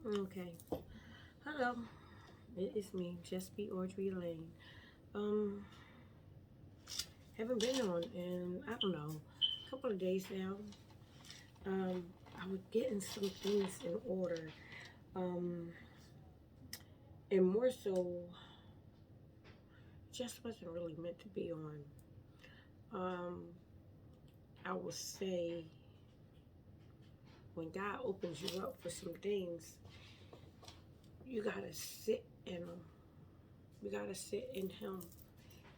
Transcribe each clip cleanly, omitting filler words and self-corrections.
Okay. Hello. It is me, Just Be Audrey Lane. Um, haven't been on in I don't know, a couple of days now. I was getting some things in order. Um, and more so, just wasn't really meant to be on. Um, I will say when God opens you up for some things, you gotta sit in them. You gotta sit in Him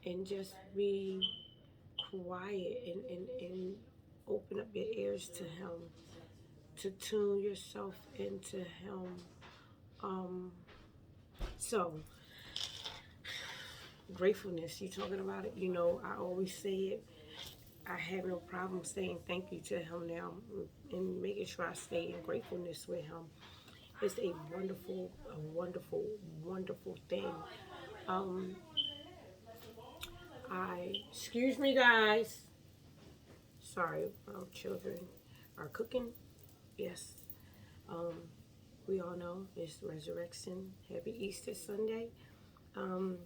and just be quiet and open up your ears to Him, to tune yourself into Him. Um, so, gratefulness, you talking about it, I always say it. I have no problem saying thank you to Him now and making sure I stay in gratefulness with Him. It's a wonderful, wonderful thing. Um, excuse me, guys. Sorry, children are cooking. Yes. Um, we all know it's Resurrection. Happy Easter Sunday. Um,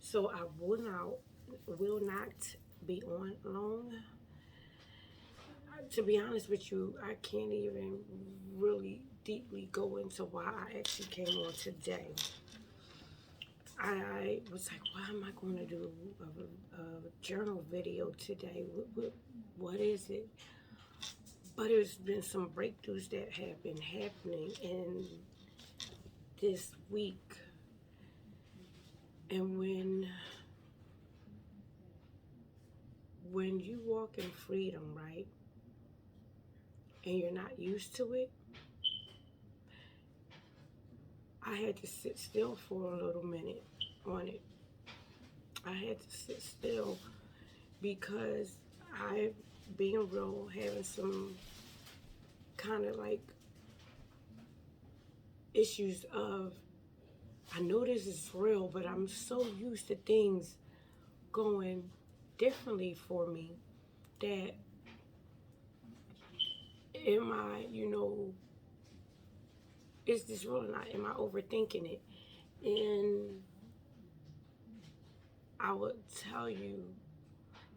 so I will not be on long. To be honest with you, I can't even really deeply go into why I actually came on today. I was like, why am I going to do a journal video today? What is it? But there's been some breakthroughs that have been happening in this week. And when you walk in freedom, right, and you're not used to it, I had to sit still for a little minute on it. I had to sit still because I, being real, having some kind of like issues of, I know this is real, but I'm so used to things going differently for me that am I, is this real or not? Am I overthinking it? And I would tell you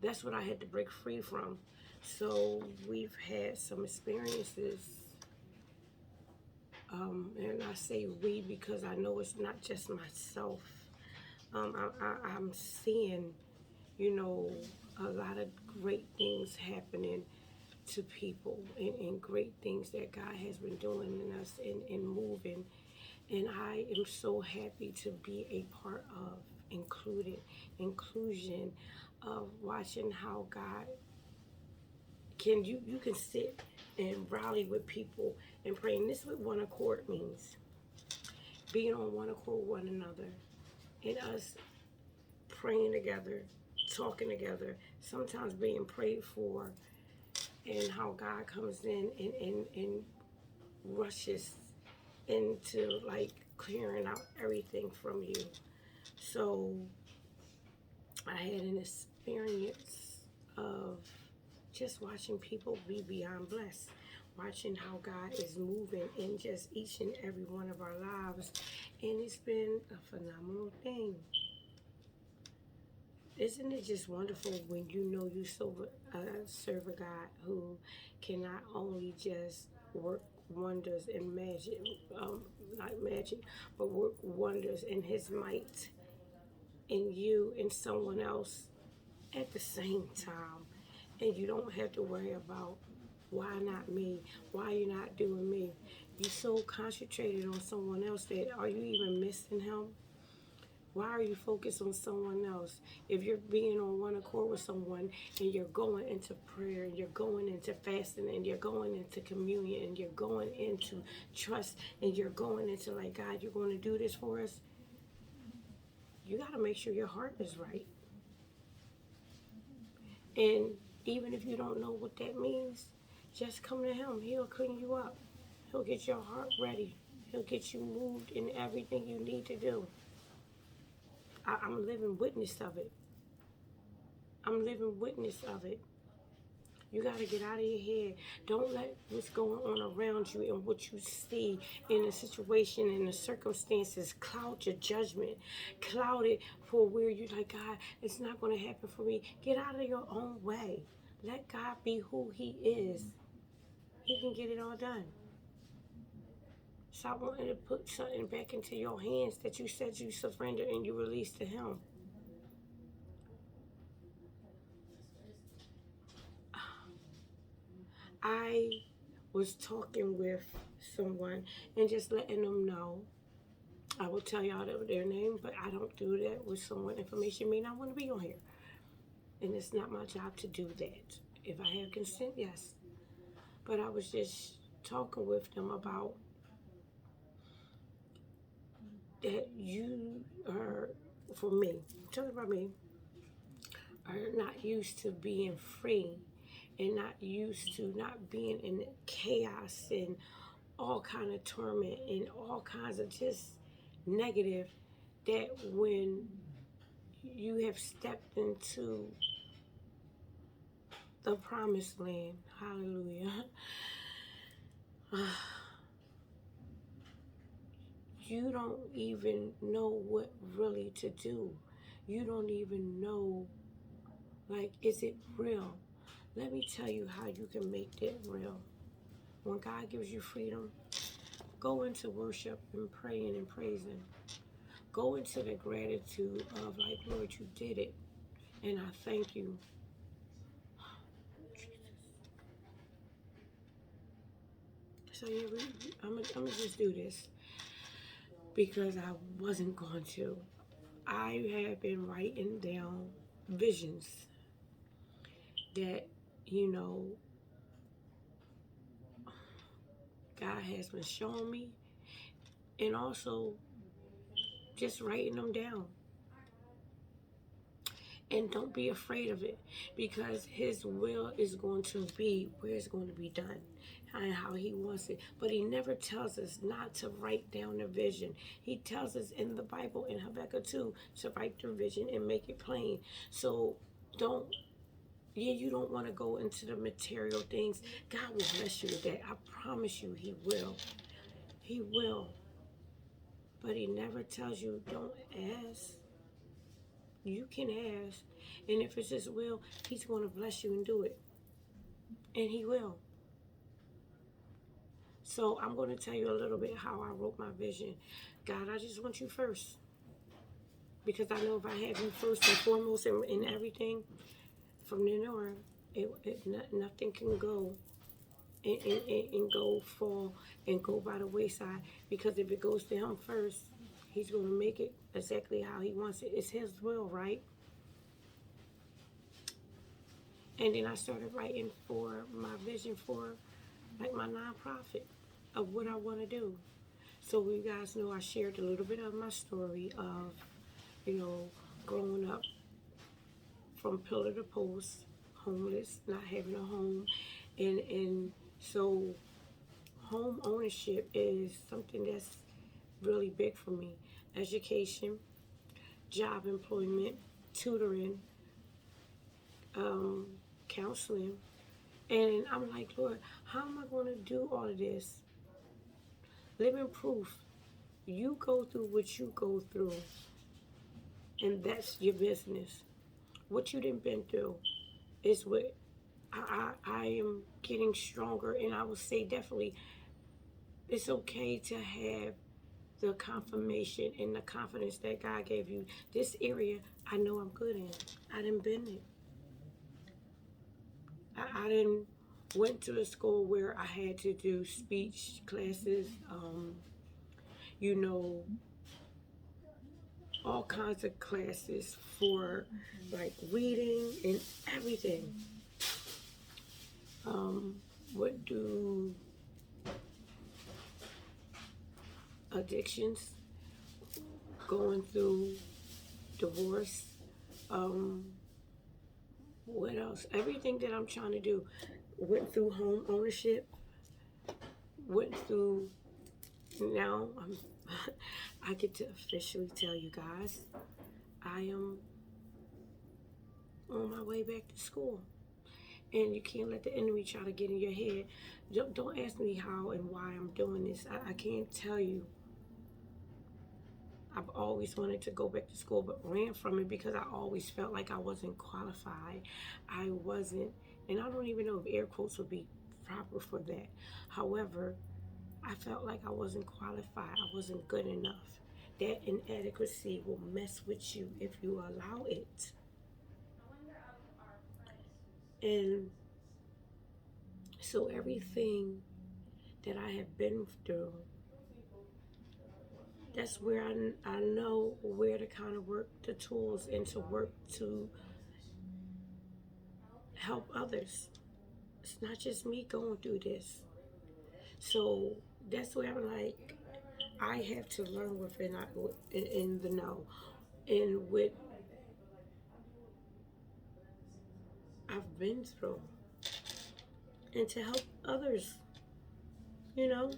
that's what I had to break free from. So we've had some experiences, and I say we because I know it's not just myself. I'm seeing, a lot of great things happening to people and great things that God has been doing in us and moving. And I am so happy to be a part of inclusion of watching how God you can sit and rally with people and pray. And this is what one accord means. Being on one accord with one another and us praying together, talking together, sometimes being prayed for, and how God comes in and rushes into like clearing out everything from you. So I had an experience of just watching people be beyond blessed, watching how God is moving in just each and every one of our lives. And it's been a phenomenal thing. Isn't it just wonderful when you know you serve a God who can not only just work wonders and magic, not magic, but work wonders in His might in you and someone else at the same time. And you don't have to worry about why not me? Why you not doing me? You're so concentrated on someone else that are you even missing Him? Why are you focused on someone else? If you're being on one accord with someone and you're going into prayer and you're going into fasting and you're going into communion and you're going into trust and you're going into like, God, you're going to do this for us, you got to make sure your heart is right. And even if you don't know what that means, just come to Him. He'll clean you up. He'll get your heart ready. He'll get you moved in everything you need to do. I'm living witness of it. I'm living witness of it. You got to get out of your head. Don't let what's going on around you and what you see in the situation and the circumstances cloud your judgment. Cloud it for where you're like, God, it's not going to happen for me. Get out of your own way. Let God be who He is. He can get it all done. Stop wanting to put something back into your hands that you said you surrender and you release to Him. I was talking with someone and just letting them know. I will tell y'all their name, but I don't do that with someone. Information may not want to be on here. And it's not my job to do that. If I have consent, yes. But I was just talking with them about that you are, for me, I'm talking about me, are not used to being free and not used to not being in chaos and all kind of torment and all kinds of just negative, that when you have stepped into the promised land, hallelujah, you don't even know what really to do. You don't even know, like, is it real? Let me tell you how you can make that real. When God gives you freedom, go into worship and praying and praising. Go into the gratitude of, like, Lord, you did it, and I thank you. So yeah, I'm gonna just do this because I wasn't going to. I have been writing down visions that, you know, God has been showing me, and also just writing them down. And don't be afraid of it, because His will is going to be where it's going to be done and how He wants it. But He never tells us not to write down the vision. He tells us in the Bible, in Habakkuk 2, to write the vision and make it plain. So you don't want to go into the material things. God will bless you with that. I promise you He will. He will. But He never tells you don't ask. You can ask. And if it's His will, He's going to bless you and do it. And He will. So I'm going to tell you a little bit how I wrote my vision. God, I just want you first. Because I know if I have you first and foremost in everything, from then on, nothing can go and go fall and go by the wayside. Because if it goes to Him first, He's going to make it exactly how He wants it. It's His will, right? And then I started writing for my vision for, like, my nonprofit of what I want to do. So you guys know I shared a little bit of my story of, you know, growing up from pillar to post, homeless, not having a home. And so home ownership is something that's really big for me. Education, job employment, tutoring, counseling. And I'm like, Lord, how am I going to do all of this? Living proof. You go through what you go through, and that's your business. What you done been through is what I am getting stronger, and I would say definitely it's okay to have the confirmation and the confidence that God gave you. This area, I know I'm good in. I done been it. I done went to a school where I had to do speech classes, you know, all kinds of classes for, like, reading and everything. What do addictions, going through divorce, what else? Everything that I'm trying to do. Went through home ownership, went through, now I get to officially tell you guys, I am on my way back to school. And you can't let the enemy try to get in your head. Don't ask me how and why I'm doing this. I can't tell you. I've always wanted to go back to school, but ran from it because I always felt like I wasn't qualified. I wasn't, and I don't even know if air quotes would be proper for that. However, I felt like I wasn't qualified. I wasn't good enough. That inadequacy will mess with you if you allow it. And so everything that I have been through, that's where I know where to kind of work the tools and to work to help others. It's not just me going through this. So that's where I'm like, I have to learn within in the know and what I've been through and to help others. You know,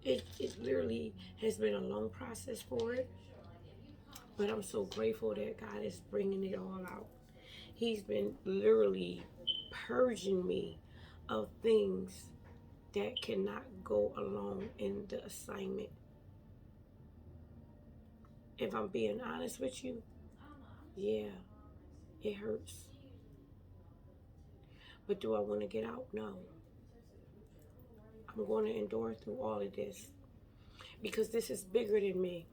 it literally has been a long process for it, but I'm so grateful that God is bringing it all out. He's been literally purging me of things that cannot go along in the assignment. If I'm being honest with you, yeah, it hurts. But do I want to get out? No. I'm going to endure through all of this because this is bigger than me.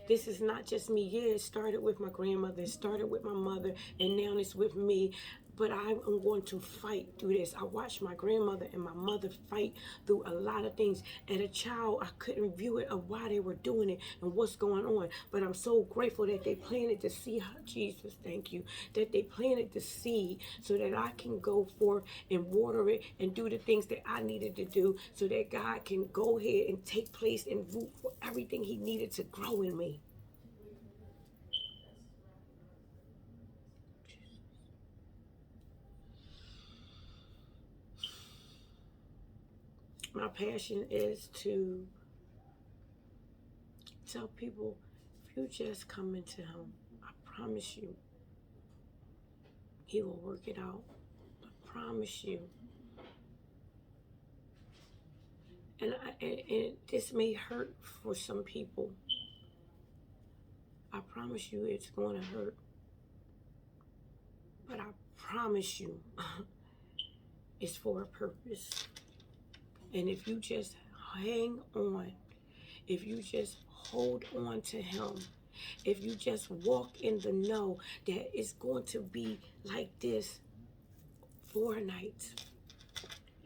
This is not just me. Yeah, it started with my grandmother, it started with my mother, and now it's with me. But I'm going to fight through this. I watched my grandmother and my mother fight through a lot of things. As a child, I couldn't view it of why they were doing it and what's going on. But I'm so grateful that they planted the seed. Jesus, thank you. That they planted the seed so that I can go forth and water it and do the things that I needed to do so that God can go ahead and take place and root for everything He needed to grow in me. My passion is to tell people, if you just come into Him, I promise you, He will work it out. I promise you. And this may hurt for some people. I promise you it's going to hurt. But I promise you it's for a purpose. And if you just hang on, if you just hold on to Him, if you just walk in the know that it's going to be like this for a night,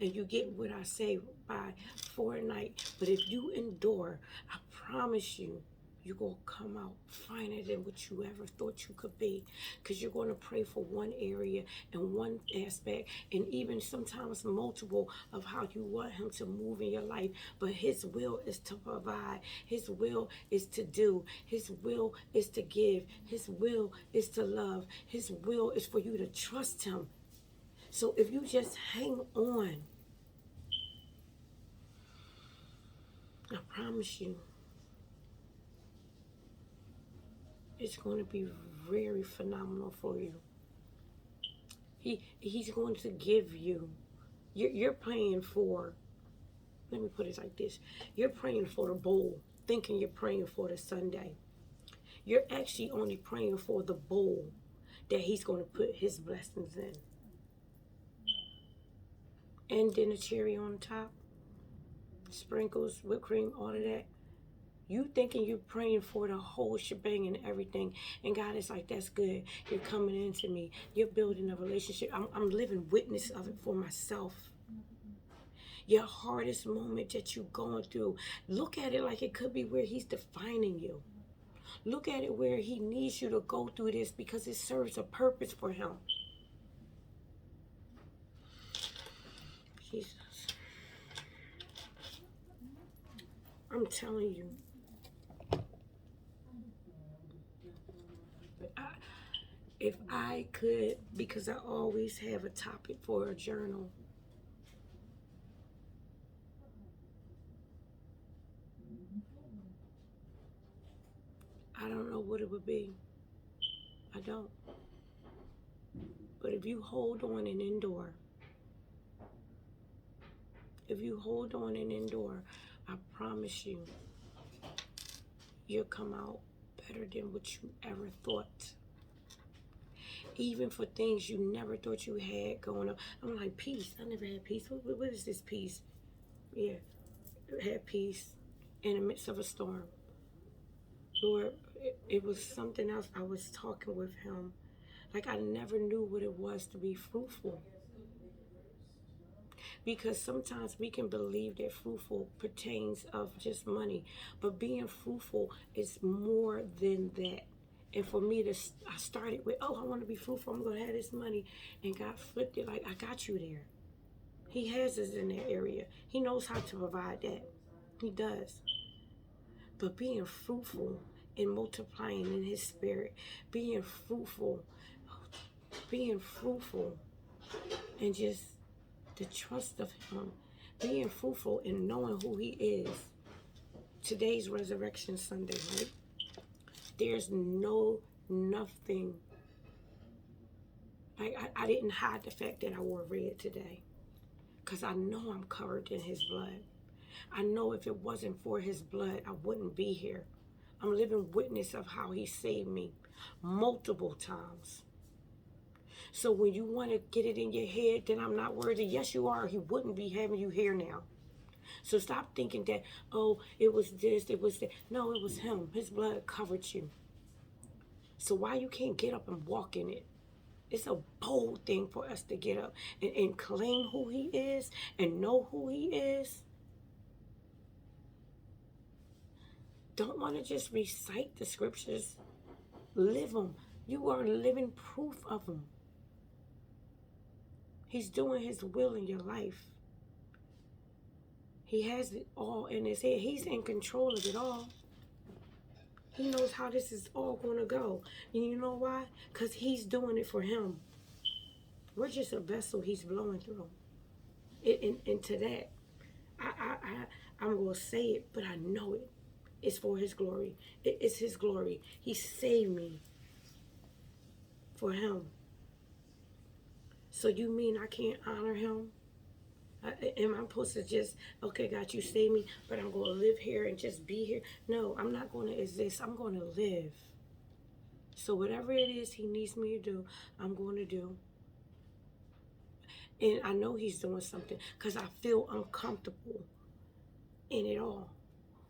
and you get what I say by for a night. But if you endure, I promise you, you're going to come out finer than what you ever thought you could be. Because you're going to pray for one area and one aspect, and even sometimes multiple of how you want Him to move in your life. But His will is to provide. His will is to do. His will is to give. His will is to love. His will is for you to trust Him. So if you just hang on, I promise you, it's going to be very phenomenal for you. He's going to give you. You're praying for. Let me put it like this: you're praying for the bowl, thinking you're praying for the Sunday. You're actually only praying for the bowl that He's going to put His blessings in, and then a cherry on top, sprinkles, whipped cream, all of that. You thinking you're praying for the whole shebang and everything, and God is like, that's good. You're coming into me. You're building a relationship. I'm living witness of it for myself. Your hardest moment that you're going through, look at it like it could be where He's defining you. Look at it where He needs you to go through this because it serves a purpose for Him. Jesus. I'm telling you. If I could, because I always have a topic for a journal. I don't know what it would be. I don't. But if you hold on and endure, I promise you, you'll come out better than what you ever thought. Even for things you never thought you had going on. I'm like, peace. I never had peace. What is this peace? Yeah, I had peace in the midst of a storm. Lord, it was something else. I was talking with him. Like I never knew what it was to be fruitful. Because sometimes we can believe that fruitful pertains of just money. But being fruitful is more than that. And for me, I started with, oh, I want to be fruitful. I'm going to have this money. And God flipped it like, I got you there. He has us in that area. He knows how to provide that. He does. But being fruitful and multiplying in his spirit, being fruitful and just the trust of him, being fruitful and knowing who he is. Today's Resurrection Sunday, right? There's nothing. Like I didn't hide the fact that I wore red today. Because I know I'm covered in his blood. I know if it wasn't for his blood, I wouldn't be here. I'm living witness of how he saved me multiple times. So when you want to get it in your head that I'm not worthy, yes you are. He wouldn't be having you here now. So stop thinking that, oh, it was this, it was that. No, it was him. His blood covered you. So why you can't get up and walk in it? It's a bold thing for us to get up and claim who he is and know who he is. Don't want to just recite the scriptures. Live them. You are living proof of them. He's doing his will in your life. He has it all in his head. He's in control of it all. He knows how this is all going to go. And you know why? Because he's doing it for him. We're just a vessel he's blowing through. And to that, I'm going to say it, but I know it. It's for his glory. It's his glory. He saved me for him. So you mean I can't honor him? Am I supposed to just, okay, God, you saved me, but I'm going to live here and just be here? No, I'm not going to exist. I'm going to live. So whatever it is he needs me to do, I'm going to do. And I know he's doing something because I feel uncomfortable in it all,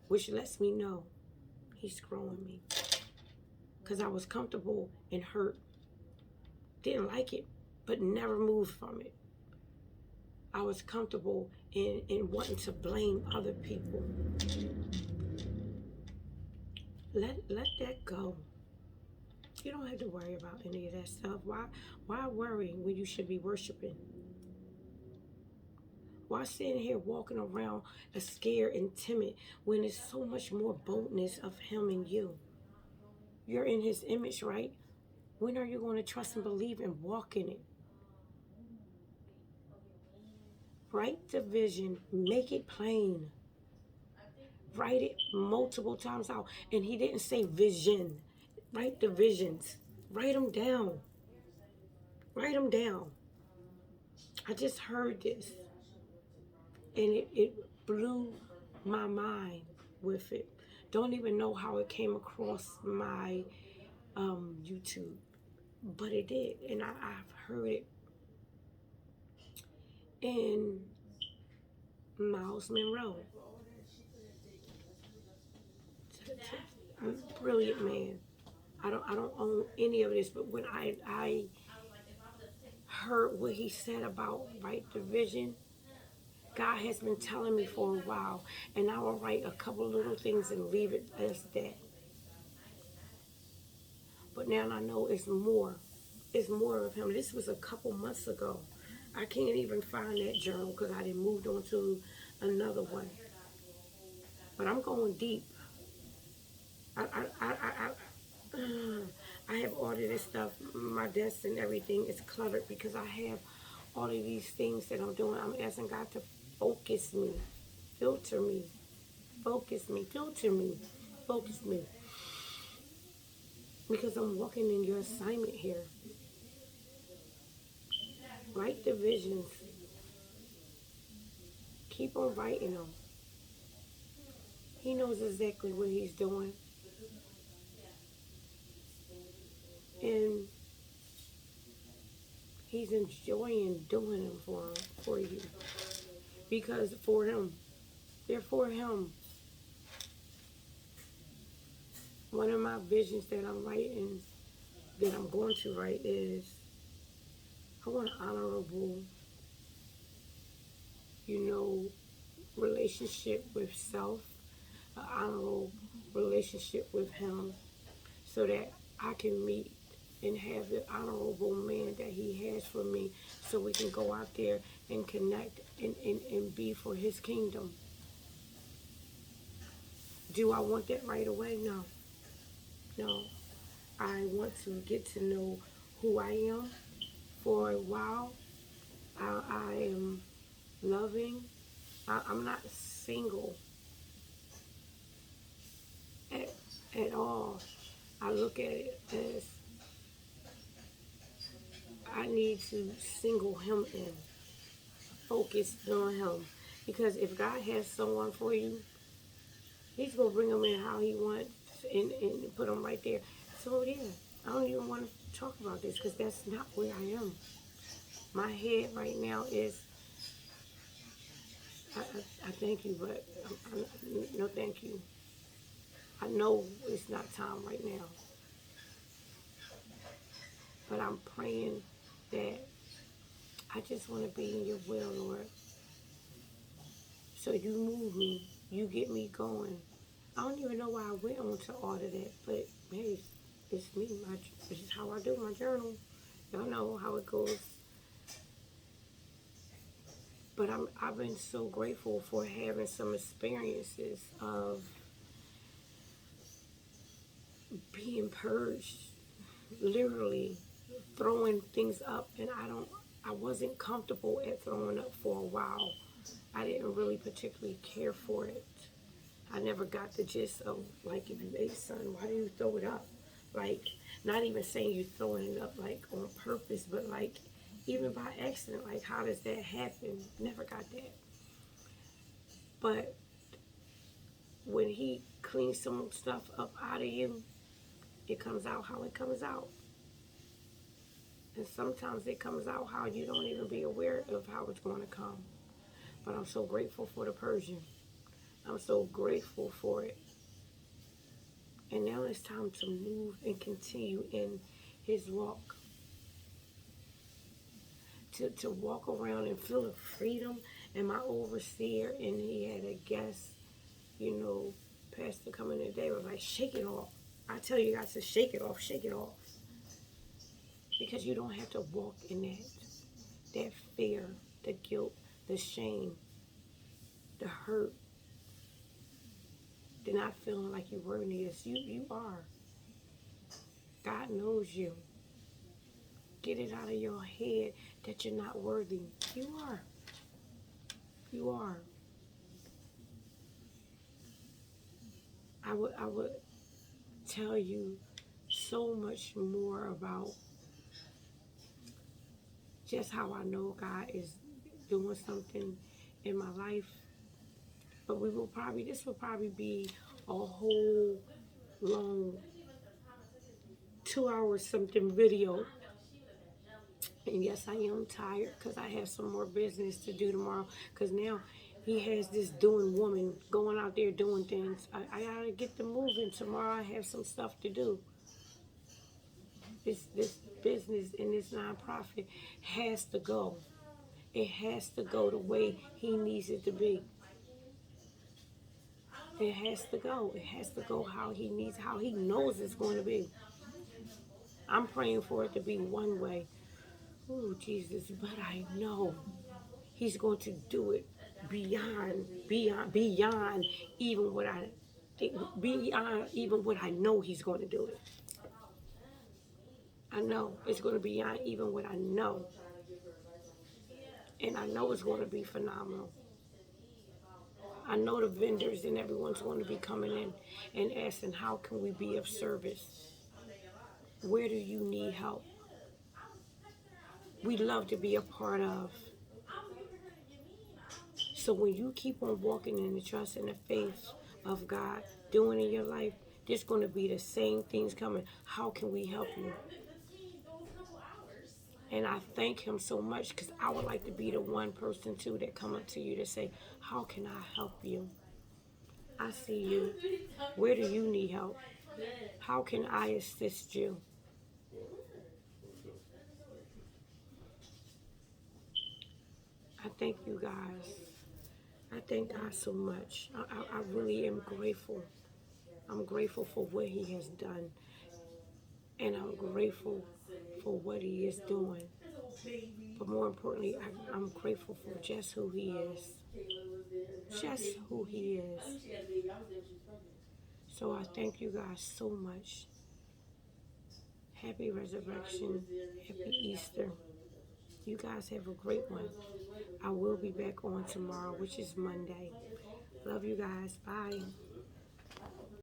which lets me know he's growing me. Because I was comfortable and hurt. Didn't like it, but never moved from it. I was comfortable in wanting to blame other people. Let that go. You don't have to worry about any of that stuff. Why worry when you should be worshiping? Why sitting here walking around scared and timid when there's so much more boldness of him and you? You're in his image, right? When are you going to trust and believe and walk in it? Write the vision. Make it plain. Write it multiple times out. And he didn't say vision. Write the visions. Write them down. Write them down. I just heard this. And it blew my mind with it. Don't even know how it came across my YouTube. But it did. And I've heard it. And Miles Monroe. Brilliant man. I don't own any of this, but when I heard what he said about write the vision, God has been telling me for a while, and I will write a couple little things and leave it as that. But now I know it's more. It's more of him. This was a couple months ago. I can't even find that journal because I didn't moved on to another one. But I'm going deep. I have all of this stuff. My desk and everything is cluttered because I have all of these things that I'm doing. I'm asking God to focus me, filter me, focus me, filter me, focus me. Because I'm walking in your assignment here. Write the visions. Keep on writing them. He knows exactly what he's doing. And he's enjoying doing them for you. Because for him. They're for him. One of my visions that I'm writing, that I'm going to write is, I want an honorable, relationship with self, an honorable relationship with him, so that I can meet and have the honorable man that he has for me, so we can go out there and connect and be for his kingdom. Do I want that right away? No. No. I want to get to know who I am for a while. I am loving. I'm not single at, at all. I look at it as I need to single him in, focus on him. Because if God has someone for you, he's going to bring them in how he wants and put them right there. So, yeah, I don't even want to talk about this because that's not where I am. My head right now is, I thank you, but no thank you. I know it's not time right now. But I'm praying that I just want to be in your will, Lord. So you move me. You get me going. I don't even know why I went on to all of that, but hey, it's me. This is how I do my journal. Y'all know how it goes. But I've been so grateful for having some experiences of being purged, literally throwing things up, and I wasn't comfortable at throwing up for a while. I didn't really particularly care for it. I never got the gist of, like, if you ate something, why do you throw it up? Like, not even saying you throwing it up, like, on purpose, but, like, even by accident, like, how does that happen? Never got that. But when he cleans some stuff up out of you, it comes out how it comes out. And sometimes it comes out how you don't even be aware of how it's going to come. But I'm so grateful for the Persian. I'm so grateful for it. And now it's time to move and continue in his walk. To walk around and feel the freedom. And my overseer, and he had a guest, pastor coming today, was like, shake it off. I tell you guys to shake it off, shake it off. Because you don't have to walk in that fear, the guilt, the shame, the hurt, the not feeling like you're worthy. Yes, you are. God knows you. Get it out of your head that you're not worthy. You are. You are. I would tell you so much more about just how I know God is doing something in my life. But this will probably be a whole long 2 hours something video. And yes, I am tired because I have some more business to do tomorrow. Because now he has this doing woman going out there doing things. I gotta get them moving. Tomorrow I have some stuff to do. This business and this nonprofit has to go. It has to go the way he needs it to be. It has to go. It has to go how he knows it's going to be. I'm praying for it to be one way. Oh, Jesus, but I know he's going to do it beyond even what I think, beyond even what I know he's going to do it. I know it's going to be beyond even what I know. And I know it's going to be phenomenal. I know the vendors and everyone's going to be coming in and asking, how can we be of service? Where do you need help? we love to be a part of. So when you keep on walking in the trust and the faith of God, doing in your life, there's going to be the same things coming. How can we help you? And I thank him so much because I would like to be the one person too that come up to you to say, how can I help you? I see you. Where do you need help? How can I assist you? I thank you guys. I thank God so much. I really am grateful. I'm grateful for what he has done. And I'm grateful for what he is doing. But more importantly, I'm grateful for just who he is. Just who he is. So I thank you guys so much. Happy Resurrection. Happy Easter. You guys have a great one. I will be back on tomorrow, which is Monday. Love you guys. Bye.